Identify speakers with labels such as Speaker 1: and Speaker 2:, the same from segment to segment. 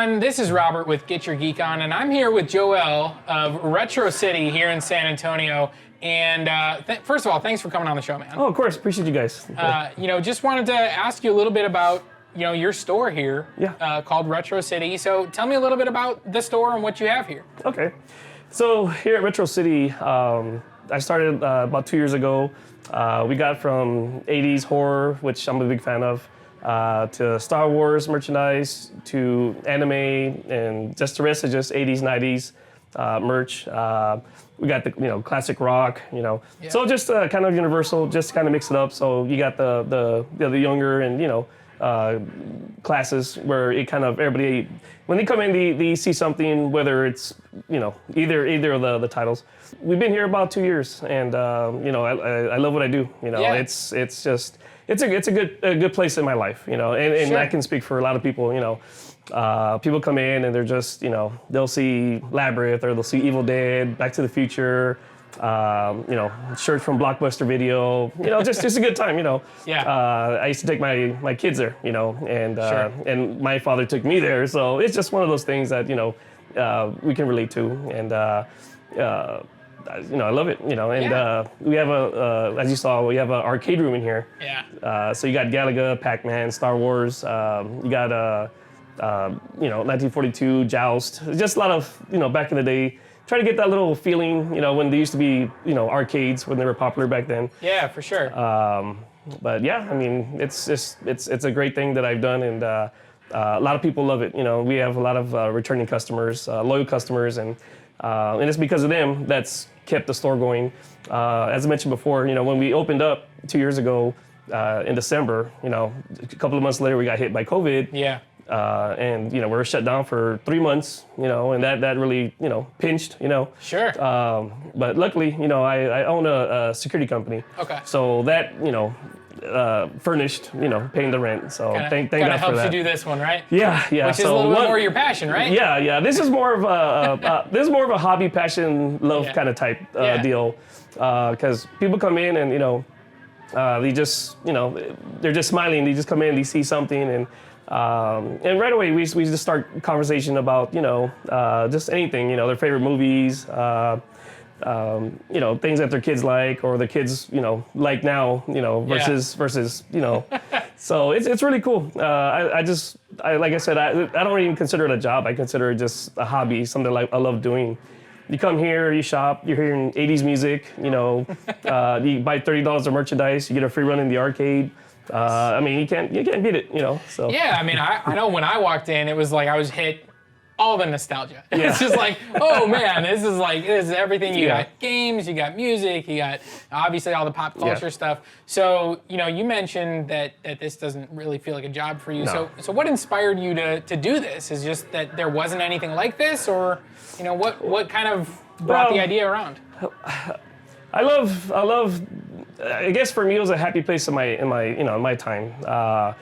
Speaker 1: everyone. This is Robert with Get Your Geek On, and I'm here with Joel of Retro City here in San Antonio. And first of all, thanks for coming on the show, man.
Speaker 2: Oh, of course. Appreciate you guys.
Speaker 1: Just wanted to ask you a little bit about your store here,
Speaker 2: Yeah.
Speaker 1: called Retro City. So tell me a little bit about the store and what you have here.
Speaker 2: Okay. So here at Retro City, I started about 2 years ago. We got from 80s horror, which I'm a big fan of, to Star Wars merchandise, to anime, and just the rest of just 80s, 90s merch. We got the classic rock,
Speaker 1: Yeah.
Speaker 2: So just kind of universal, just kind of mix it up. So you got the younger and classes where it kind of everybody when they come in they see something, whether it's either of the titles. We've been here about 2 years, and I love what I do.
Speaker 1: Yeah.
Speaker 2: It's a good place in my life, and
Speaker 1: Sure.
Speaker 2: I can speak for a lot of people. People come in and they're just they'll see Labyrinth, or they'll see Evil Dead, Back to the Future, shirt from Blockbuster Video, just a good time,
Speaker 1: Yeah.
Speaker 2: I used to take my kids there, and
Speaker 1: Sure.
Speaker 2: and my father took me there, so it's just one of those things that we can relate to, and I love it, and
Speaker 1: Yeah.
Speaker 2: we have as you saw, we have an arcade room in here.
Speaker 1: Yeah.
Speaker 2: So you got Galaga, Pac-Man, Star Wars, you got 1942, Joust, just a lot of back in the day. Try to get that little feeling, when there used to be, arcades when they were popular back then.
Speaker 1: Yeah, for sure.
Speaker 2: But yeah, I mean, it's a great thing that I've done, and a lot of people love it. We have a lot of returning customers, loyal customers, and it's because of them that's kept the store going. As I mentioned before, when we opened up 2 years ago in December, a couple of months later we got hit by COVID.
Speaker 1: Yeah.
Speaker 2: And we were shut down for 3 months, and that really pinched,
Speaker 1: Sure.
Speaker 2: But luckily, I own a security company.
Speaker 1: Okay.
Speaker 2: So that furnished, paying the rent. So thank God for that.
Speaker 1: helps you do this one, right?
Speaker 2: Yeah.
Speaker 1: Which is a little bit more your passion, right?
Speaker 2: Yeah. This is more of a hobby, passion, love
Speaker 1: Yeah.
Speaker 2: kind of type
Speaker 1: Yeah.
Speaker 2: deal. Because people come in and they just they're just smiling. They just come in, they see something, and right away we just start conversation about just anything, their favorite movies, things that their kids like, or the kids like now, versus so it's really cool. I like I said, I don't even consider it a job. I consider it just a hobby, something like I love doing. You come here, you shop, you're hearing 80s music, you buy $30 of merchandise, you get a free run in the arcade. I mean, you can't beat it, So
Speaker 1: Yeah, I mean, I know when I walked in, it was like I was hit all the nostalgia.
Speaker 2: Yeah.
Speaker 1: It's just like, oh man, this is everything. You
Speaker 2: Yeah.
Speaker 1: got games, you got music, you got obviously all the pop culture
Speaker 2: Yeah.
Speaker 1: stuff. So, you mentioned that this doesn't really feel like a job for you.
Speaker 2: No.
Speaker 1: So what inspired you to do this? Is just that there wasn't anything like this, or what kind of brought the idea around?
Speaker 2: I love. I guess for me, it was a happy place in my time. On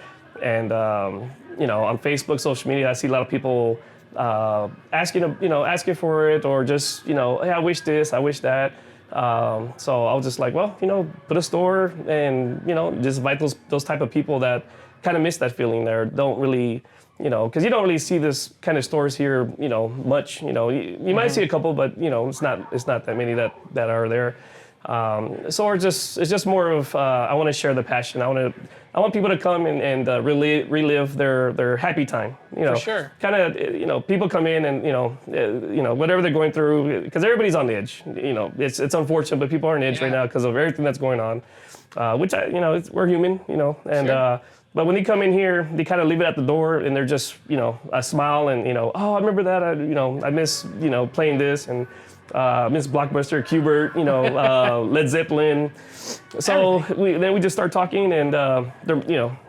Speaker 2: Facebook, social media, I see a lot of people asking for it, or just hey, I wish this, I wish that. So I was just like, well, put a store, and just invite those type of people that kind of miss that feeling there. Don't really. Because you don't really see this kind of stores here, much. You might see a couple, but it's not that many that are there. So it's just more of I want to share the passion. I want people to come and relive their happy time.
Speaker 1: For sure.
Speaker 2: Kind of people come in and whatever they're going through, because everybody's on the edge. It's unfortunate, but people are on edge right now because of everything that's going on. Which we're human, and.
Speaker 1: Sure.
Speaker 2: But when they come in here, they kind of leave it at the door, and they're just, a smile, and oh, I remember that, I miss, playing this, and miss Blockbuster, Qbert, Led Zeppelin. So then we just start talking, and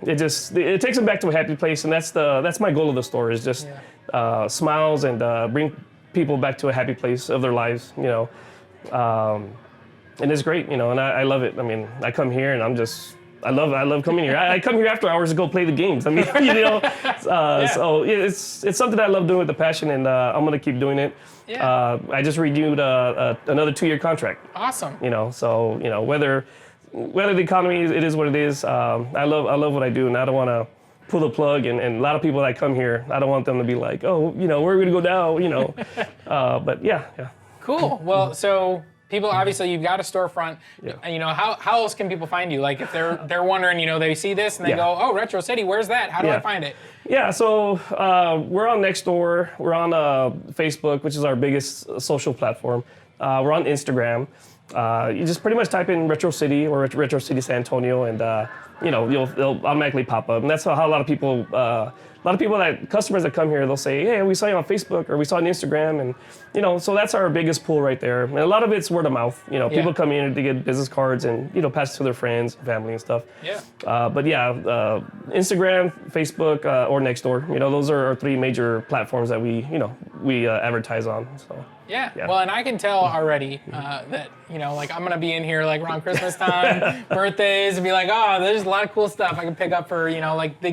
Speaker 2: it takes them back to a happy place, and that's my goal of the store, is just smiles, and bring people back to a happy place of their lives, and it's great, and I love it. I mean, I come here, and I love coming here. I come here after hours to go play the games. I mean, so it's something that I love doing with the passion, and I'm gonna keep doing it.
Speaker 1: Yeah.
Speaker 2: I just renewed another 2-year contract.
Speaker 1: Awesome.
Speaker 2: So whether the economy it is what it is, I love what I do, and I don't want to pull the plug. And a lot of people that come here, I don't want them to be like, oh, you know, where are we gonna go now? You know, but yeah.
Speaker 1: Cool. Well, so people, obviously you've got a storefront.
Speaker 2: Yeah.
Speaker 1: You know, how else can people find you? Like if they're wondering, you know, they see this and they go, oh, Retro City, where's that? How do I find it?
Speaker 2: Yeah, so we're on Nextdoor. We're on Facebook, which is our biggest social platform. We're on Instagram. You just pretty much type in Retro City or Retro City San Antonio, and you know, they'll automatically pop up. And that's how a lot of people, customers that come here, they'll say, hey, we saw you on Facebook or we saw you on Instagram, and you know, so that's our biggest pull right there. And a lot of it's word of mouth. You know, people come in to get business cards and you know pass it to their friends, family, and stuff.
Speaker 1: Yeah.
Speaker 2: But yeah, Instagram, Facebook, or Nextdoor. You know, those are our three major platforms that we advertise on. So.
Speaker 1: Yeah. Well, and I can tell already that, you know, like I'm going to be in here like around Christmas time, birthdays, and be like, oh, there's a lot of cool stuff I can pick up for, you know, like the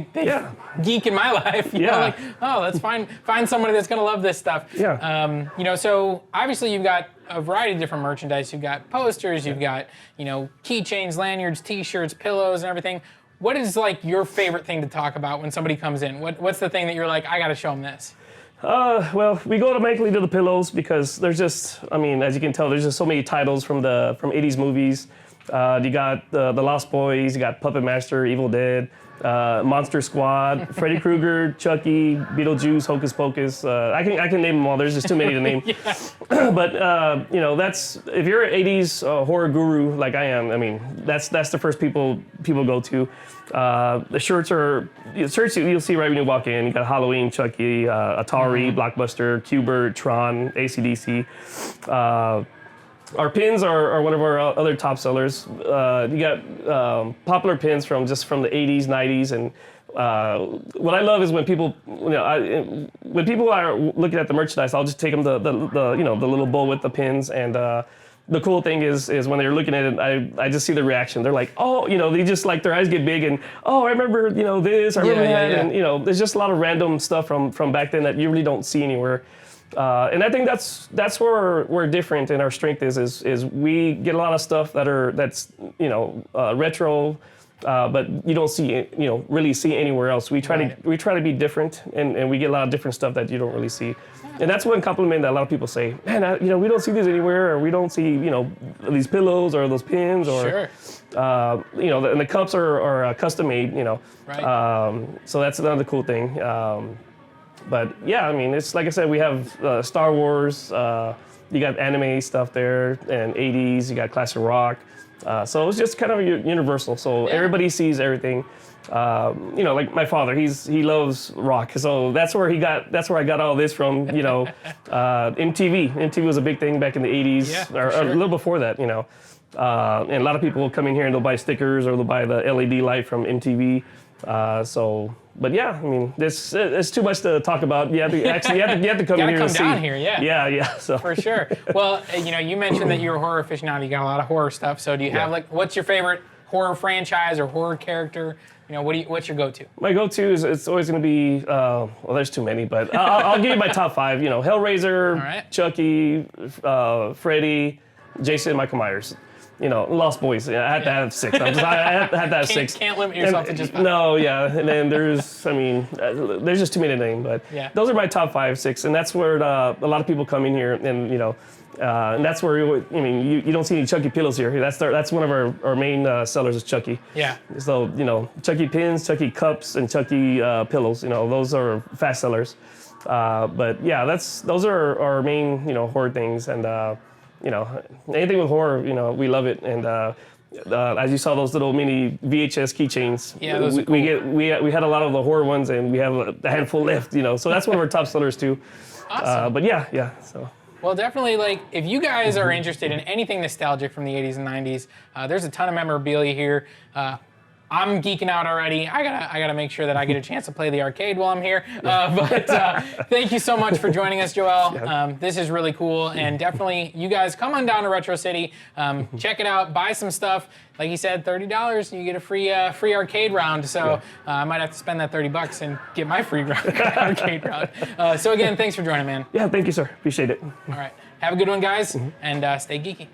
Speaker 1: geek in my life. You know, like, oh, let's find somebody that's going to love this stuff.
Speaker 2: Yeah.
Speaker 1: You know, so obviously you've got a variety of different merchandise. You've got posters, you've got, you know, keychains, lanyards, t-shirts, pillows, and everything. What is like your favorite thing to talk about when somebody comes in? What's the thing that you're like, I got to show them this?
Speaker 2: Well, we go automatically to the pillows because there's just, I mean, as you can tell, there's just so many titles from 80s movies. You got the Lost Boys, you got Puppet Master, Evil Dead, Monster Squad, Freddy Krueger, Chucky, Beetlejuice, Hocus Pocus. I can name them all. There's just too many to name. But you know, that's if you're an 80s horror guru like I am. I mean, that's the first people go to. The shirts you'll see right when you walk in. You got Halloween, Chucky, Atari, Blockbuster, Q*bert, Tron, AC/DC. Our pins are one of our other top sellers. You got popular pins from the 80s, 90s, and what I love is when people, you know, when people are looking at the merchandise, I'll just take them the you know, the little bowl with the pins, and the cool thing is when they're looking at it, I just see the reaction. They're like, oh, you know, they just like their eyes get big and, oh, I remember, you know, this, I remember that, and you know, there's just a lot of random stuff from back then that you really don't see anywhere. And I think that's where we're different, and our strength is we get a lot of stuff that's you know retro, but you don't really see anywhere else. We try to be different, and we get a lot of different stuff that you don't really see. And that's one compliment that a lot of people say, man, you know, we don't see these anywhere, or we don't see, you know, these pillows or those pins, or you know, and the cups are custom made, you know.
Speaker 1: Right.
Speaker 2: So that's another cool thing. But yeah, I mean, it's like I said, we have Star Wars, you got anime stuff there, and 80s, you got classic rock. So it's just kind of universal. So everybody sees everything. You know, like my father, he loves rock. So that's where I got all this from, you know. MTV. MTV was a big thing back in the 80s, or a little before that, you know. And a lot of people will come in here and they'll buy stickers or they'll buy the LED light from MTV. But yeah, I mean, it's too much to talk about. You have to come in here and see.
Speaker 1: Come down here,
Speaker 2: Yeah. So
Speaker 1: for sure. Well, you know, you mentioned that you're a horror aficionado. You got a lot of horror stuff. So do you have what's your favorite horror franchise or horror character? You know, what's your go-to? My
Speaker 2: go-to is it's always going to be well, there's too many, but I'll give you my top 5. You know, Hellraiser, Chucky, Freddy, Jason, Michael Myers. You know, Lost Boys. I had to have 6. I had to have 6.
Speaker 1: Can't limit yourself to just 5.
Speaker 2: No, yeah. And then there's just too many to name. But those are my top 5, 6. And that's where a lot of people come in here, and you know, and that's where you don't see any Chucky pillows here. That's one of our main sellers is Chucky.
Speaker 1: Yeah.
Speaker 2: So you know, Chucky pins, Chucky cups, and Chucky pillows. You know, those are fast sellers. But yeah, those are our main horror things, and you know, anything with horror, you know, we love it. And as you saw, those little mini VHS keychains.
Speaker 1: Yeah, those are cool.
Speaker 2: We had a lot of the horror ones, and we have a handful left. You know, so that's one of our top sellers too.
Speaker 1: Awesome.
Speaker 2: But yeah. So.
Speaker 1: Well, definitely, like, if you guys are interested in anything nostalgic from the 80s and 90s, there's a ton of memorabilia here. I'm geeking out already. I gotta make sure that I get a chance to play the arcade while I'm here. But thank you so much for joining us, Joel. This is really cool, and definitely, you guys come on down to Retro City, check it out, buy some stuff. Like you said, $30, you get a free arcade round. So I might have to spend that $30 and get my free arcade round. So again, thanks for joining, man.
Speaker 2: Yeah, thank you, sir. Appreciate it.
Speaker 1: All right, have a good one, guys, and stay geeky.